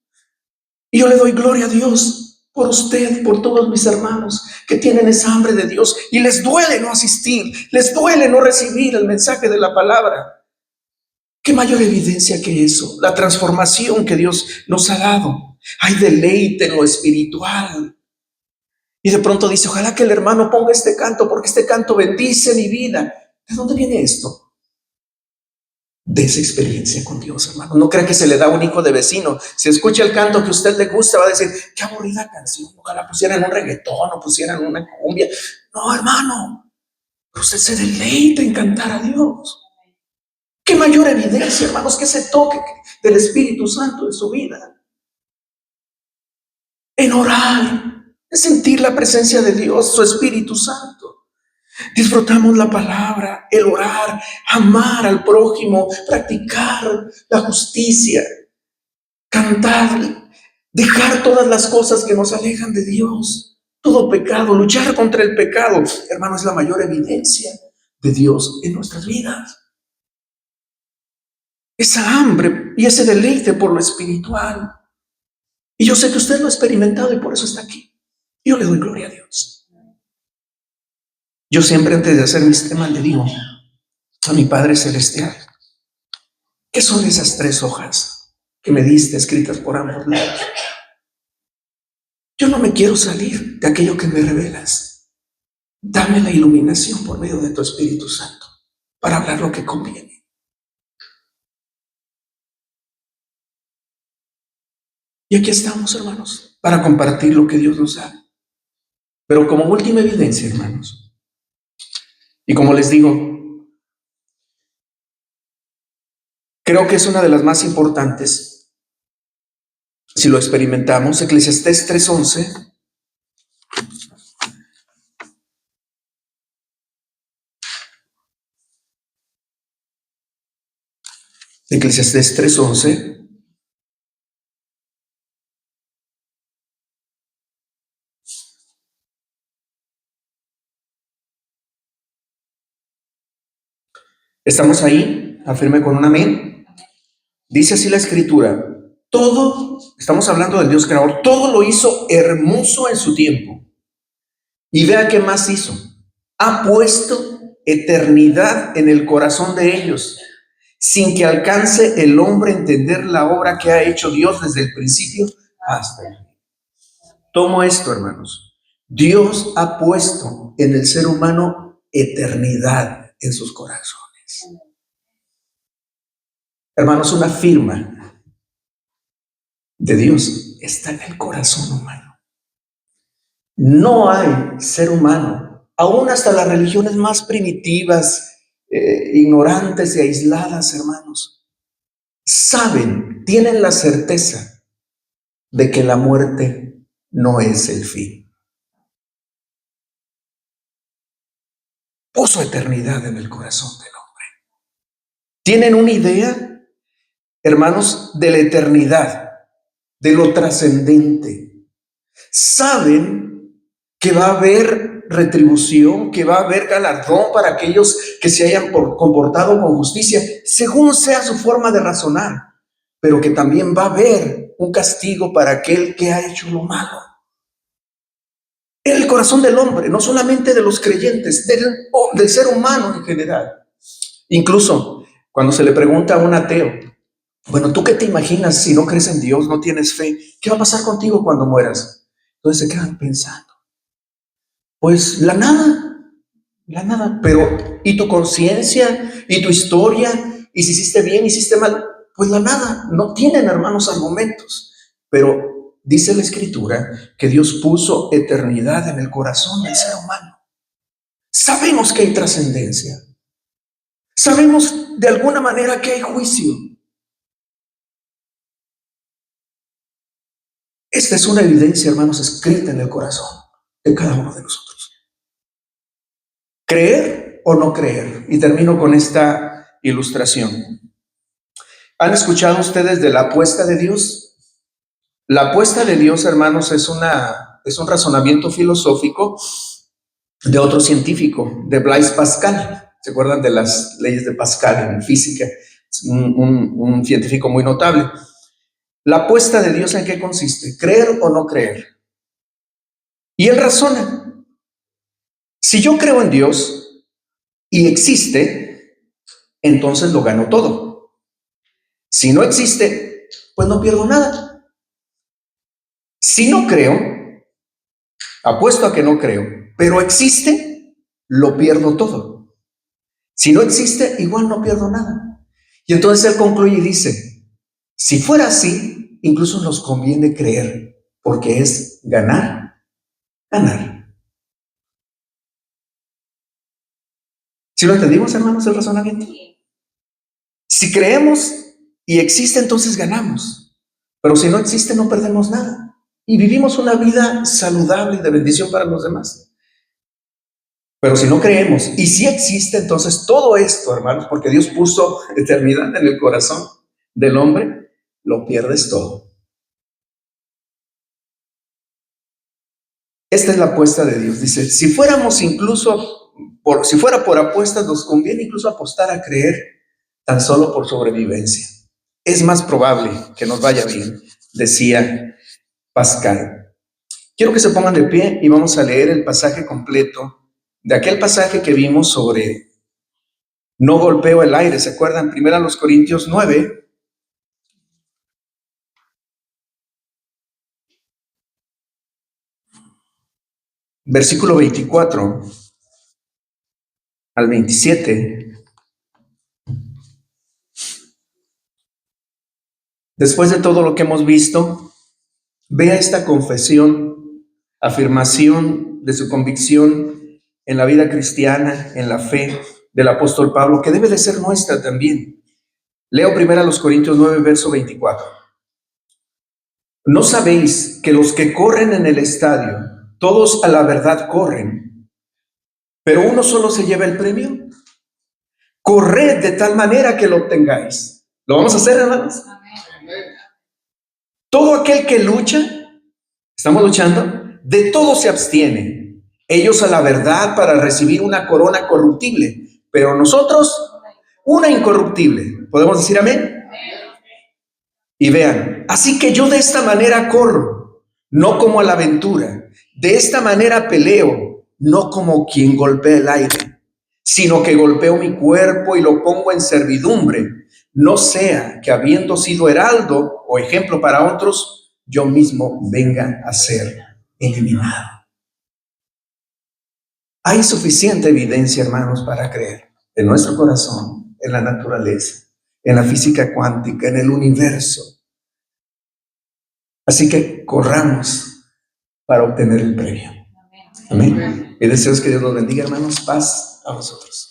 Y yo le doy gloria a Dios por usted, por todos mis hermanos que tienen esa hambre de Dios y les duele no asistir, les duele no recibir el mensaje de la palabra. ¿Qué mayor evidencia que eso? La transformación que Dios nos ha dado. Hay deleite en lo espiritual. Y de pronto dice, ojalá que el hermano ponga este canto, porque este canto bendice mi vida. ¿De dónde viene esto? De esa experiencia con Dios, hermano. No crea que se le da a un hijo de vecino. Si escucha el canto que a usted le gusta, va a decir, qué aburrida canción. Ojalá pusieran un reggaetón o pusieran una cumbia. No, hermano. Pero usted se deleita en cantar a Dios. Qué mayor evidencia, hermanos, que ese toque del Espíritu Santo en su vida. En orar, en sentir la presencia de Dios, su Espíritu Santo. Disfrutamos la palabra, el orar, amar al prójimo, practicar la justicia, cantar, dejar todas las cosas que nos alejan de Dios, todo pecado, luchar contra el pecado. Hermano, es la mayor evidencia de Dios en nuestras vidas. Esa hambre y ese deleite por lo espiritual. Y yo sé que usted lo ha experimentado y por eso está aquí. Yo le doy gloria a Dios. Yo siempre antes de hacer mis temas le digo a mi Padre Celestial, ¿qué son esas 3 hojas que me diste escritas por ambos lados? Yo no me quiero salir de aquello que me revelas. Dame la iluminación por medio de tu Espíritu Santo para hablar lo que conviene. Y aquí estamos, hermanos, para compartir lo que Dios nos da. Pero como última evidencia, hermanos, y como les digo, creo que es una de las más importantes. Si lo experimentamos, Eclesiastés 3:11. Eclesiastés 3:11. ¿Estamos ahí? Afirme con un amén. Dice así la Escritura. Todo, estamos hablando del Dios creador, todo lo hizo hermoso en su tiempo. Y vea qué más hizo. Ha puesto eternidad en el corazón de ellos sin que alcance el hombre a entender la obra que ha hecho Dios desde el principio hasta el fin. Tomo esto, hermanos. Dios ha puesto en el ser humano eternidad en sus corazones. Hermanos, una firma de Dios está en el corazón humano. No hay ser humano, aún hasta las religiones más primitivas, ignorantes y aisladas, hermanos, saben, tienen la certeza de que la muerte no es el fin. Puso eternidad en el corazón del hombre. Tienen una idea, hermanos, de la eternidad, de lo trascendente. Saben que va a haber retribución, que va a haber galardón para aquellos que se hayan comportado con justicia, según sea su forma de razonar, pero que también va a haber un castigo para aquel que ha hecho lo malo. En el corazón del hombre, no solamente de los creyentes, del ser humano en general. Incluso cuando se le pregunta a un ateo, bueno, ¿tú qué te imaginas si no crees en Dios, no tienes fe? ¿Qué va a pasar contigo cuando mueras? Entonces se quedan pensando. Pues la nada. Pero, ¿y tu conciencia? ¿Y tu historia? ¿Y si hiciste bien, hiciste mal? Pues la nada. No tienen, hermanos, argumentos. Pero dice la Escritura que Dios puso eternidad en el corazón del ser humano. Sabemos que hay trascendencia. Sabemos de alguna manera que hay juicio. Esta es una evidencia, hermanos, escrita en el corazón de cada uno de nosotros. ¿Creer o no creer? Y termino con esta ilustración. ¿Han escuchado ustedes de la apuesta de Dios? La apuesta de Dios, hermanos, es un razonamiento filosófico de otro científico, de Blaise Pascal. ¿Se acuerdan de las leyes de Pascal en física? Es un científico muy notable. La apuesta de Dios, ¿en qué consiste? ¿Creer o no creer? Y él razona. Si yo creo en Dios y existe, entonces lo gano todo. Si no existe, pues no pierdo nada. Si no creo, apuesto a que no creo, pero existe, lo pierdo todo. Si no existe, igual no pierdo nada. Y entonces él concluye y dice, si fuera así, incluso nos conviene creer, porque es ganar. ¿Sí lo entendimos, hermanos, el razonamiento? Si creemos y existe, entonces ganamos. Pero si no existe, no perdemos nada. Y vivimos una vida saludable y de bendición para los demás. Pero si no creemos y si existe, entonces todo esto, hermanos, porque Dios puso eternidad en el corazón del hombre, lo pierdes todo. Esta es la apuesta de Dios. Dice, si fuera por apuestas, nos conviene incluso apostar a creer tan solo por sobrevivencia. Es más probable que nos vaya bien, decía Pascal. Quiero que se pongan de pie y vamos a leer el pasaje completo de aquel pasaje que vimos sobre no golpeo el aire. ¿Se acuerdan? 1 Corintios 9. Versículo 24 al 27. Después de todo lo que hemos visto, vea esta confesión, afirmación de su convicción en la vida cristiana, en la fe del apóstol Pablo, que debe de ser nuestra también. Leo 1 Corintios 9, verso 24. ¿No sabéis que los que corren en el estadio, todos a la verdad corren, pero uno solo se lleva el premio? Corred de tal manera que lo obtengáis. ¿Lo vamos a hacer, hermanos? Todo aquel que lucha, estamos luchando, de todo se abstiene. Ellos a la verdad para recibir una corona corruptible, pero nosotros una incorruptible. ¿Podemos decir amén? Y vean, así que yo de esta manera corro, no como a la aventura. De esta manera peleo, no como quien golpea el aire, sino que golpeo mi cuerpo y lo pongo en servidumbre, no sea que habiendo sido heraldo o ejemplo para otros, yo mismo venga a ser eliminado. Hay suficiente evidencia, hermanos, para creer en nuestro corazón, en la naturaleza, en la física cuántica, en el universo. Así que corramos para obtener el premio. Amén. Mi deseo es que Dios los bendiga, hermanos. Paz a vosotros.